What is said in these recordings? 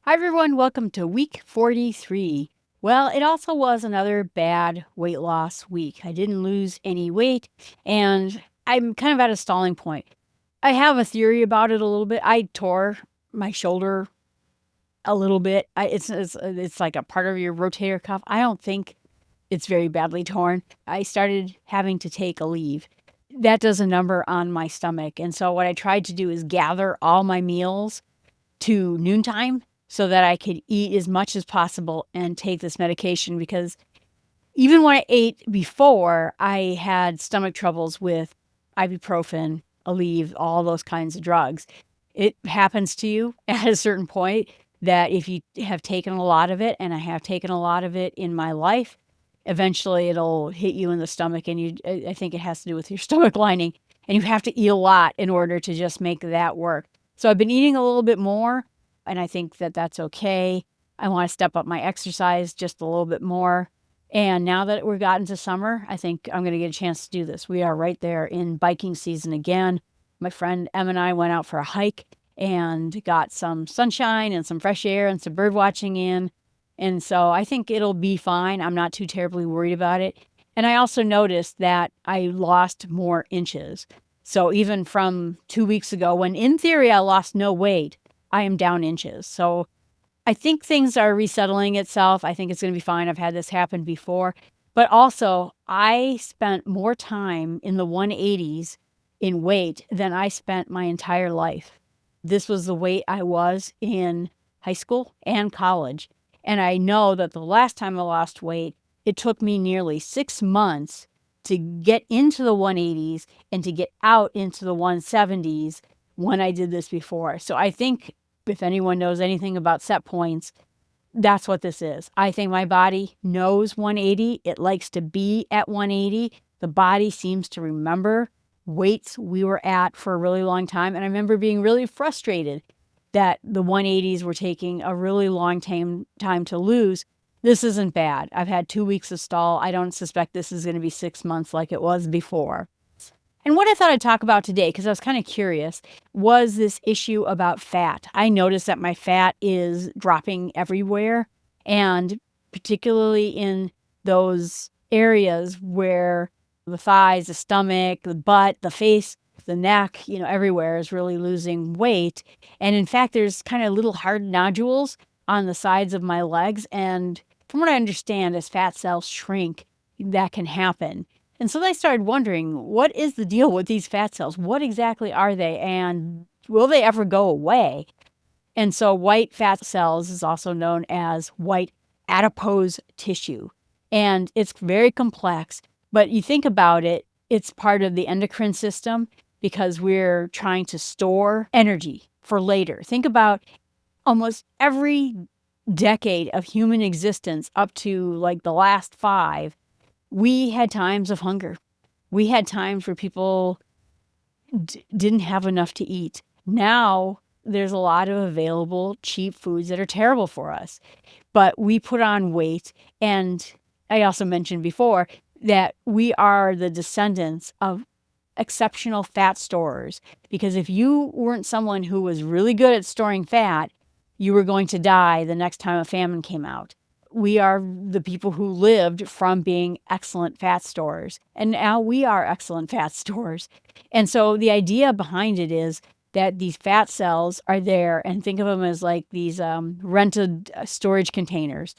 Hi, everyone. Welcome to week 43. Well, it also was another bad weight loss week. I didn't lose any weight, and I'm kind of at a stalling point. I have a theory about it a little bit. I tore my shoulder a little bit. It's like a part of your rotator cuff. I don't think it's very badly torn. I started having to take Aleve. That does a number on my stomach. And so what I tried to do is gather all my meals to noontime so that I could eat as much as possible and take this medication, because even when I ate before, I had stomach troubles with ibuprofen, Aleve, all those kinds of drugs. It happens to you at a certain point that if you have taken a lot of it, and I have taken a lot of it in my life, eventually it'll hit you in the stomach, and I think it has to do with your stomach lining, and you have to eat a lot in order to just make that work. So I've been eating a little bit more, and I think that that's okay. I want to step up my exercise just a little bit more. And now that we've gotten to summer, I think I'm going to get a chance to do this. We are right there in biking season again. My friend Em and I went out for a hike and got some sunshine and some fresh air and some bird watching in. And so I think it'll be fine. I'm not too terribly worried about it. And I also noticed that I lost more inches. So even from 2 weeks ago, when in theory I lost no weight, I am down inches. So I think things are resettling itself. I think it's going to be fine. I've had this happen before. But also, I spent more time in the 180s in weight than I spent my entire life. This was the weight I was in high school and college. And I know that the last time I lost weight, it took me nearly 6 months to get into the 180s and to get out into the 170s when I did this before. So I think if anyone knows anything about set points, that's what this is. I think my body knows 180. It likes to be at 180. The body seems to remember weights we were at for a really long time. And I remember being really frustrated that the 180s were taking a really long time to lose. This isn't bad. I've had 2 weeks of stall. I don't suspect this is going to be 6 months like it was before. And what I thought I'd talk about today, because I was kind of curious, was this issue about fat. I noticed that my fat is dropping everywhere, and particularly in those areas where the thighs, the stomach, the butt, the face, the neck, everywhere is really losing weight. And in fact, there's kind of little hard nodules on the sides of my legs. And from what I understand, as fat cells shrink, that can happen. And so I started wondering, what is the deal with these fat cells? What exactly are they? And will they ever go away? And so white fat cells is also known as white adipose tissue. And it's very complex. But you think about it, it's part of the endocrine system because we're trying to store energy for later. Think about almost every decade of human existence up to like the last 5. We had times of hunger. We had times where people didn't have enough to eat. Now there's a lot of available cheap foods that are terrible for us. But we put on weight. And I also mentioned before that we are the descendants of exceptional fat storers. Because if you weren't someone who was really good at storing fat, you were going to die the next time a famine came out. We are the people who lived from being excellent fat storers. And now we are excellent fat storers. And so the idea behind it is that these fat cells are there, and think of them as like these rented storage containers.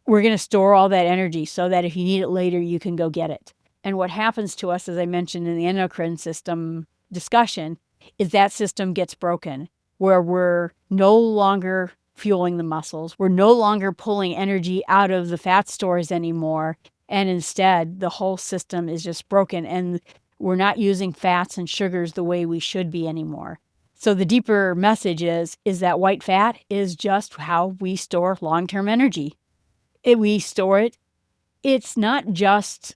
We're going to store all that energy so that if you need it later, you can go get it. And what happens to us, as I mentioned in the endocrine system discussion, is that system gets broken, where we're no longer fueling the muscles. We're no longer pulling energy out of the fat stores anymore. And instead, the whole system is just broken, and we're not using fats and sugars the way we should be anymore. So the deeper message is that white fat is just how we store long-term energy. We store it. It's not just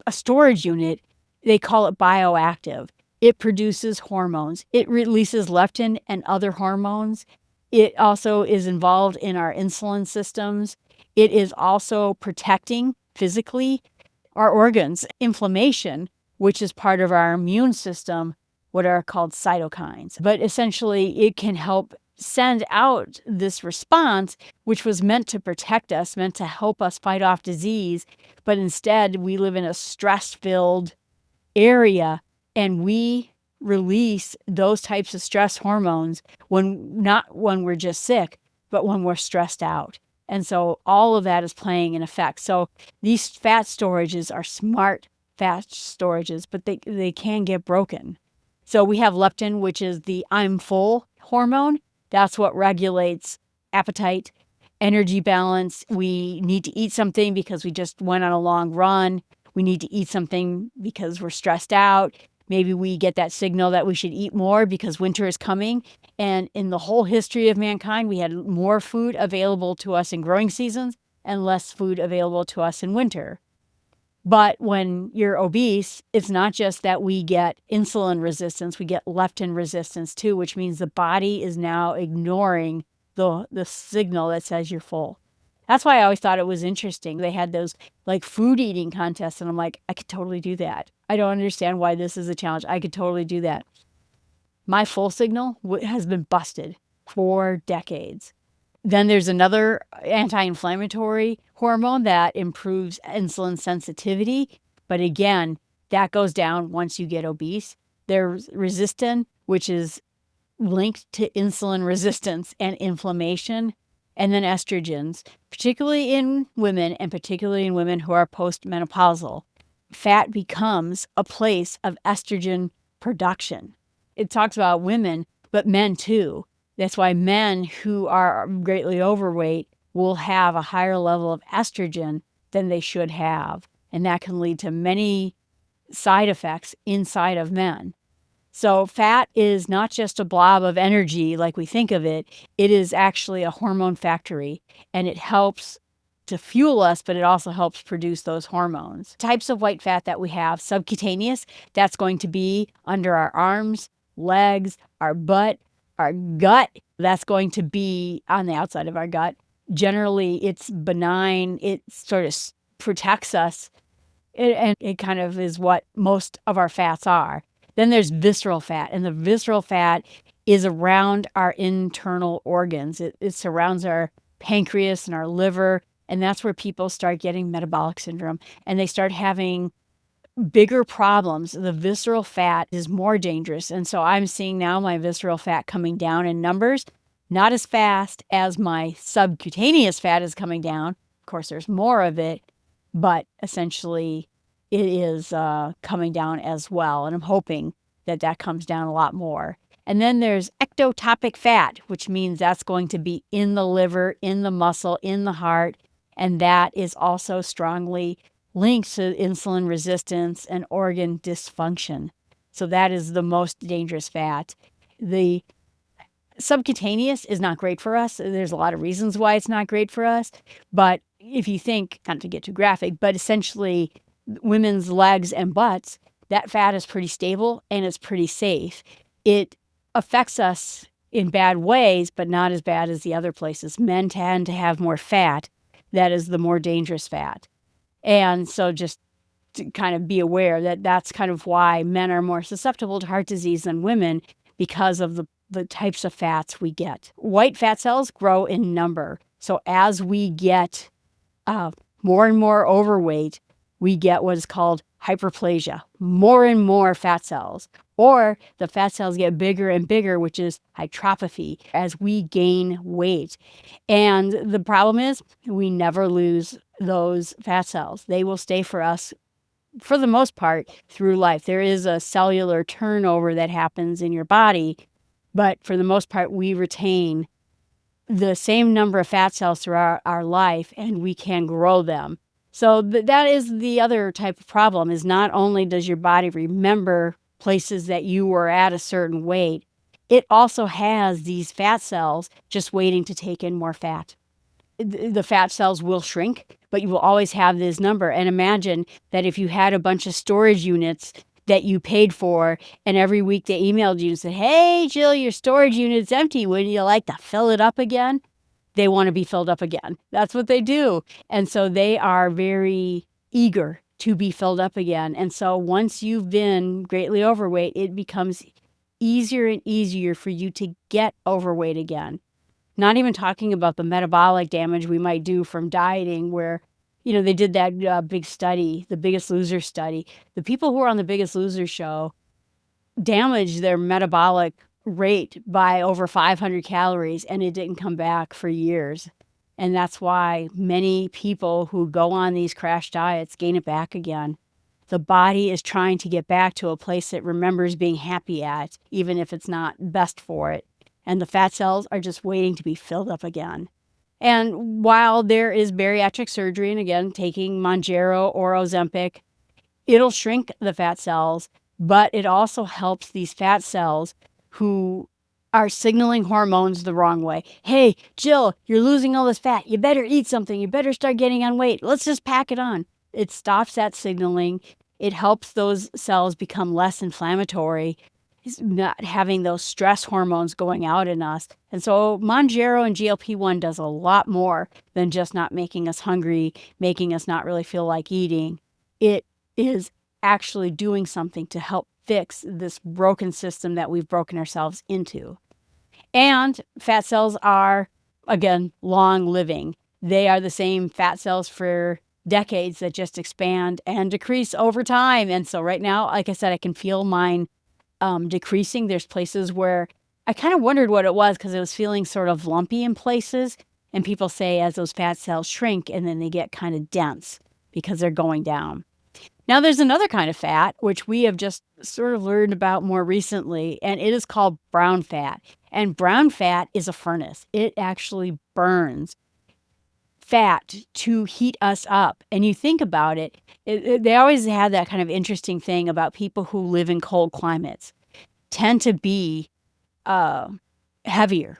a storage unit. They call it bioactive. It produces hormones. It releases leptin and other hormones. It also is involved in our insulin systems. It is also protecting physically our organs. Inflammation, which is part of our immune system, what are called cytokines. But essentially, it can help send out this response, which was meant to protect us, meant to help us fight off disease. But instead, we live in a stress-filled area, and we release those types of stress hormones not when we're just sick, but when we're stressed out. And so all of that is playing an effect. So these fat storages are smart fat storages, but they can get broken. So we have leptin, which is the I'm full hormone. That's what regulates appetite, energy balance. We need to eat something because we just went on a long run. We need to eat something because we're stressed out. Maybe we get that signal that we should eat more because winter is coming. And in the whole history of mankind, we had more food available to us in growing seasons and less food available to us in winter. But when you're obese, it's not just that we get insulin resistance, we get leptin resistance too, which means the body is now ignoring the signal that says you're full. That's why I always thought it was interesting. They had those like food eating contests, and I'm like, I could totally do that. I don't understand why this is a challenge. I could totally do that. My full signal has been busted for decades. Then there's another anti-inflammatory hormone that improves insulin sensitivity. But again, that goes down once you get obese. There's resistin, which is linked to insulin resistance and inflammation. And then estrogens, particularly in women and particularly in women who are postmenopausal. Fat becomes a place of estrogen production. It talks about women, but men too. That's why men who are greatly overweight will have a higher level of estrogen than they should have. And that can lead to many side effects inside of men. So fat is not just a blob of energy like we think of it. It is actually a hormone factory, and it helps to fuel us, but it also helps produce those hormones. Types of white fat that we have: subcutaneous, that's going to be under our arms, legs, our butt, our gut, that's going to be on the outside of our gut. Generally, it's benign. It sort of protects us, and it kind of is what most of our fats are. Then there's visceral fat, and the visceral fat is around our internal organs. It surrounds our pancreas and our liver, and that's where people start getting metabolic syndrome, and they start having bigger problems. The visceral fat is more dangerous, and so I'm seeing now my visceral fat coming down in numbers, not as fast as my subcutaneous fat is coming down. Of course, there's more of it, but essentially it is coming down as well. And I'm hoping that that comes down a lot more. And then there's ectotopic fat, which means that's going to be in the liver, in the muscle, in the heart. And that is also strongly linked to insulin resistance and organ dysfunction. So that is the most dangerous fat. The subcutaneous is not great for us. There's a lot of reasons why it's not great for us. But if you think, not to get too graphic, but essentially women's legs and butts, that fat is pretty stable and it's pretty safe. It affects us in bad ways, but not as bad as the other places. Men tend to have more fat. That is the more dangerous fat. And so just to kind of be aware that that's kind of why men are more susceptible to heart disease than women, because of the types of fats we get. White fat cells grow in number. So as we get more and more overweight, we get what is called hyperplasia, more and more fat cells. Or the fat cells get bigger and bigger, which is hypertrophy, as we gain weight. And the problem is we never lose those fat cells. They will stay for us, for the most part, through life. There is a cellular turnover that happens in your body, but for the most part, we retain the same number of fat cells throughout our life, and we can grow them. So that is the other type of problem, is not only does your body remember places that you were at a certain weight, it also has these fat cells just waiting to take in more fat. The fat cells will shrink, but you will always have this number. And imagine that if you had a bunch of storage units that you paid for, and every week they emailed you and said, "Hey, Jill, your storage unit's empty. Would you like to fill it up again?" They want to be filled up again. That's what they do. And so they are very eager to be filled up again. And so once you've been greatly overweight, it becomes easier and easier for you to get overweight again. Not even talking about the metabolic damage we might do from dieting, where, they did that big study, the Biggest Loser study. The people who were on the Biggest Loser show damaged their metabolic rate by over 500 calories, and it didn't come back for years. And that's why many people who go on these crash diets gain it back again. The body is trying to get back to a place it remembers being happy at, even if it's not best for it. And the fat cells are just waiting to be filled up again. And while there is bariatric surgery, and again, taking Mounjaro or Ozempic, it'll shrink the fat cells, but it also helps these fat cells who are signaling hormones the wrong way. Hey, Jill, you're losing all this fat. You better eat something. You better start getting on weight. Let's just pack it on. It stops that signaling. It helps those cells become less inflammatory. It's not having those stress hormones going out in us. And so Mounjaro and GLP1 does a lot more than just not making us hungry, making us not really feel like eating. It is actually doing something to help fix this broken system that we've broken ourselves into. And fat cells are, again, long living. They are the same fat cells for decades that just expand and decrease over time. And so right now, like I said, I can feel mine decreasing. There's places where I kind of wondered what it was because it was feeling sort of lumpy in places. And people say as those fat cells shrink and then they get kind of dense because they're going down. Now, there's another kind of fat, which we have just sort of learned about more recently, and it is called brown fat. And brown fat is a furnace. It actually burns fat to heat us up. And you think about it, they always had that kind of interesting thing about people who live in cold climates tend to be heavier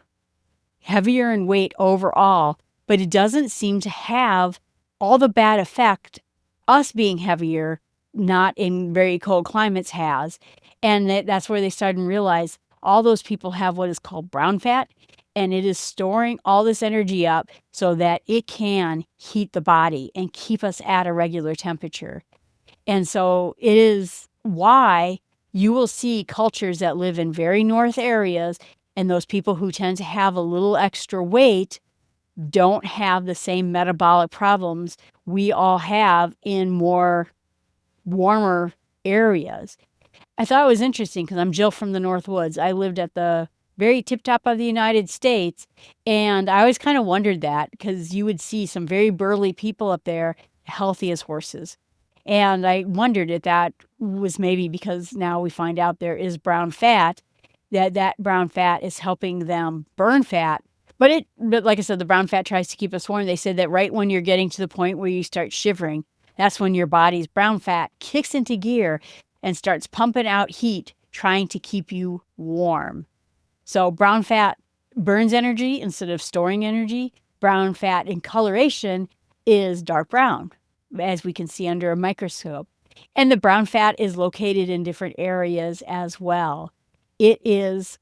in weight overall, but it doesn't seem to have all the bad effect us being heavier, not in very cold climates, has. And that's where they started to realize all those people have what is called brown fat, and it is storing all this energy up so that it can heat the body and keep us at a regular temperature. And so it is why you will see cultures that live in very north areas, and those people who tend to have a little extra weight don't have the same metabolic problems we all have in more warmer areas. I thought it was interesting because I'm Jill from the North Woods. I lived at the very tip top of the United States, and I always kind of wondered that because you would see some very burly people up there, healthy as horses. And I wondered if that was maybe because now we find out there is brown fat, that brown fat is helping them burn fat. But like I said, the brown fat tries to keep us warm. They said that right when you're getting to the point where you start shivering, that's when your body's brown fat kicks into gear and starts pumping out heat, trying to keep you warm. So brown fat burns energy instead of storing energy. Brown fat in coloration is dark brown, as we can see under a microscope. And the brown fat is located in different areas as well. It is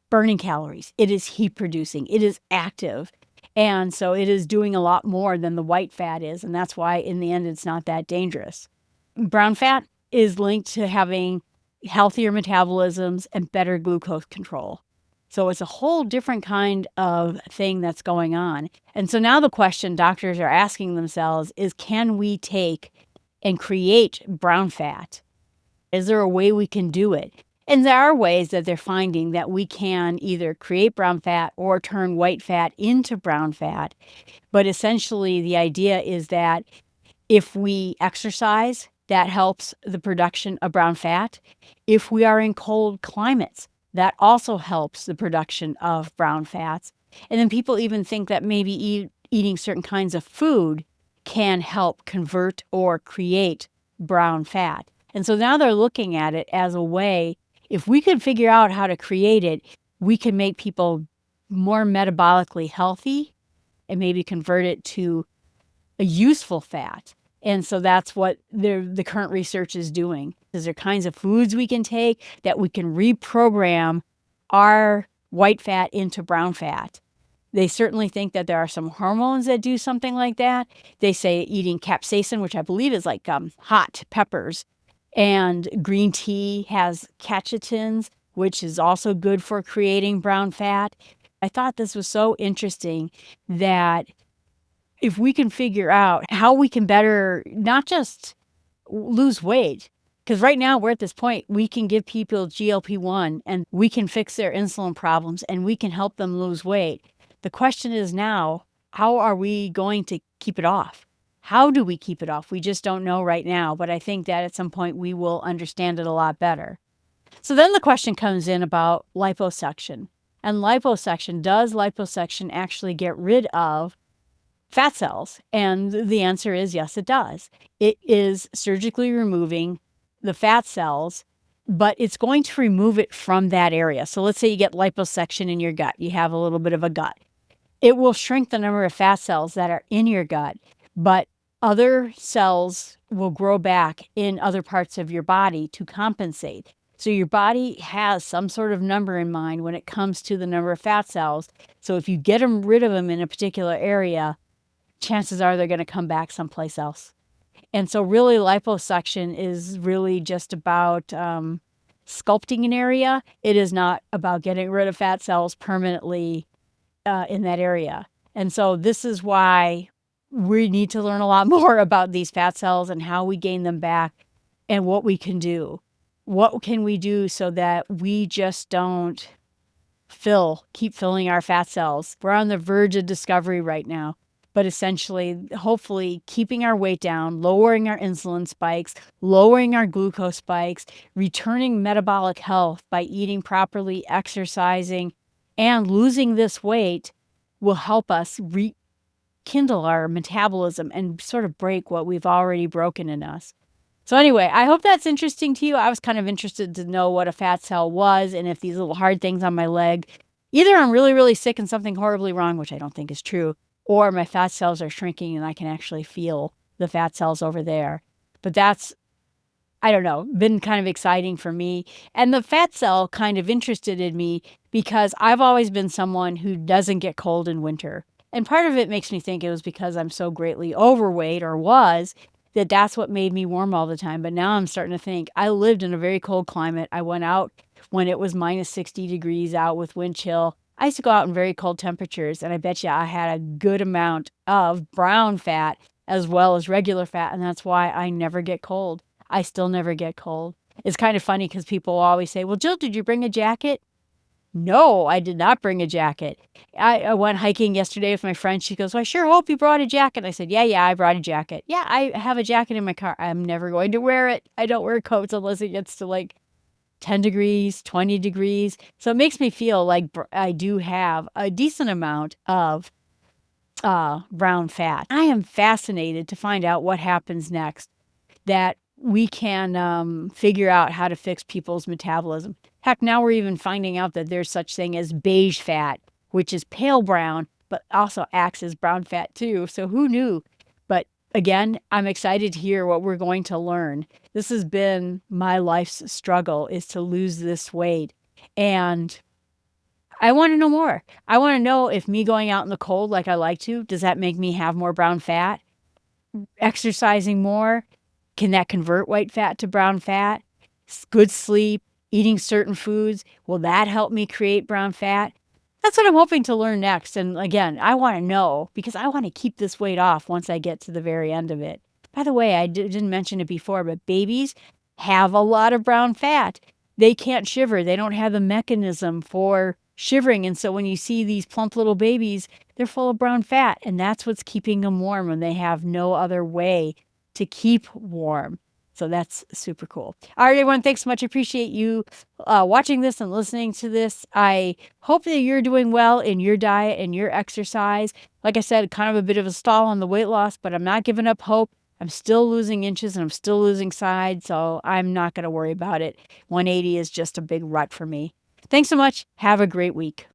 burning calories. It is heat producing. It is active. And so it is doing a lot more than the white fat is. And that's why in the end, it's not that dangerous. Brown fat is linked to having healthier metabolisms and better glucose control. So it's a whole different kind of thing that's going on. And so now the question doctors are asking themselves is, can we take and create brown fat? Is there a way we can do it? And there are ways that they're finding that we can either create brown fat or turn white fat into brown fat. But essentially, the idea is that if we exercise, that helps the production of brown fat. If we are in cold climates, that also helps the production of brown fats. And then people even think that maybe eating certain kinds of food can help convert or create brown fat. And so now they're looking at it as a way, if we could figure out how to create it, we can make people more metabolically healthy and maybe convert it to a useful fat. And so that's what the current research is doing. Is there kinds of foods we can take that we can reprogram our white fat into brown fat? They certainly think that there are some hormones that do something like that. They say eating capsaicin, which I believe is like hot peppers, and green tea has catechins, which is also good for creating brown fat. I thought this was so interesting that if we can figure out how we can better not just lose weight, because right now we're at this point, we can give people GLP1 and we can fix their insulin problems and we can help them lose weight. The question is now, how are we going to keep it off? How do we keep it off? We just don't know right now, but I think that at some point we will understand it a lot better. So then the question comes in about liposuction. And does liposuction actually get rid of fat cells? And the answer is yes, it does. It is surgically removing the fat cells, but it's going to remove it from that area. So let's say you get liposuction in your gut. You have a little bit of a gut. It will shrink the number of fat cells that are in your gut, but other cells will grow back in other parts of your body to compensate. So your body has some sort of number in mind when it comes to the number of fat cells. So if you get rid of them in a particular area, chances are they're going to come back someplace else. And so really liposuction is really just about sculpting an area. It is not about getting rid of fat cells permanently in that area. And so this is why we need to learn a lot more about these fat cells and how we gain them back and what we can do. What can we do so that we just don't keep filling our fat cells? We're on the verge of discovery right now. But essentially, hopefully, keeping our weight down, lowering our insulin spikes, lowering our glucose spikes, returning metabolic health by eating properly, exercising, and losing this weight will help us rekindle our metabolism and sort of break what we've already broken in us. So anyway, I hope that's interesting to you. I was kind of interested to know what a fat cell was and if these little hard things on my leg, either I'm really, really sick and something horribly wrong, which I don't think is true, or my fat cells are shrinking and I can actually feel the fat cells over there. But that's, I don't know, been kind of exciting for me. And the fat cell kind of interested in me because I've always been someone who doesn't get cold in winter. And part of it makes me think it was because I'm so greatly overweight, or was, that's what made me warm all the time. But now I'm starting to think I lived in a very cold climate. I went out when it was minus 60 degrees out with wind chill. I used to go out in very cold temperatures, and I bet you I had a good amount of brown fat as well as regular fat, and that's why I never get cold. I still never get cold. It's kind of funny because people always say, well, Jill, did you bring a jacket? No, I did not bring a jacket. I went hiking yesterday with my friend. She goes, well, I sure hope you brought a jacket. I said, yeah, I brought a jacket. Yeah, I have a jacket in my car. I'm never going to wear it. I don't wear coats unless it gets to like 10 degrees, 20 degrees. So it makes me feel like I do have a decent amount of brown fat. I am fascinated to find out what happens next, that we can figure out how to fix people's metabolism. Heck, now we're even finding out that there's such thing as beige fat, which is pale brown, but also acts as brown fat too. So who knew? But again, I'm excited to hear what we're going to learn. This has been my life's struggle, is to lose this weight. And I want to know more. I want to know if me going out in the cold like I like to, does that make me have more brown fat? Exercising more, can that convert white fat to brown fat? Good sleep, eating certain foods, will that help me create brown fat? That's what I'm hoping to learn next. And again, I want to know because I want to keep this weight off once I get to the very end of it. By the way, I didn't mention it before, but babies have a lot of brown fat. They can't shiver. They don't have the mechanism for shivering. And so when you see these plump little babies, they're full of brown fat. And that's what's keeping them warm when they have no other way to keep warm. So that's super cool. All right, everyone, thanks so much. I appreciate you watching this and listening to this. I hope that you're doing well in your diet and your exercise. Like I said, kind of a bit of a stall on the weight loss, but I'm not giving up hope. I'm still losing inches and I'm still losing sides, so I'm not going to worry about it. 180 is just a big rut for me. Thanks so much. Have a great week.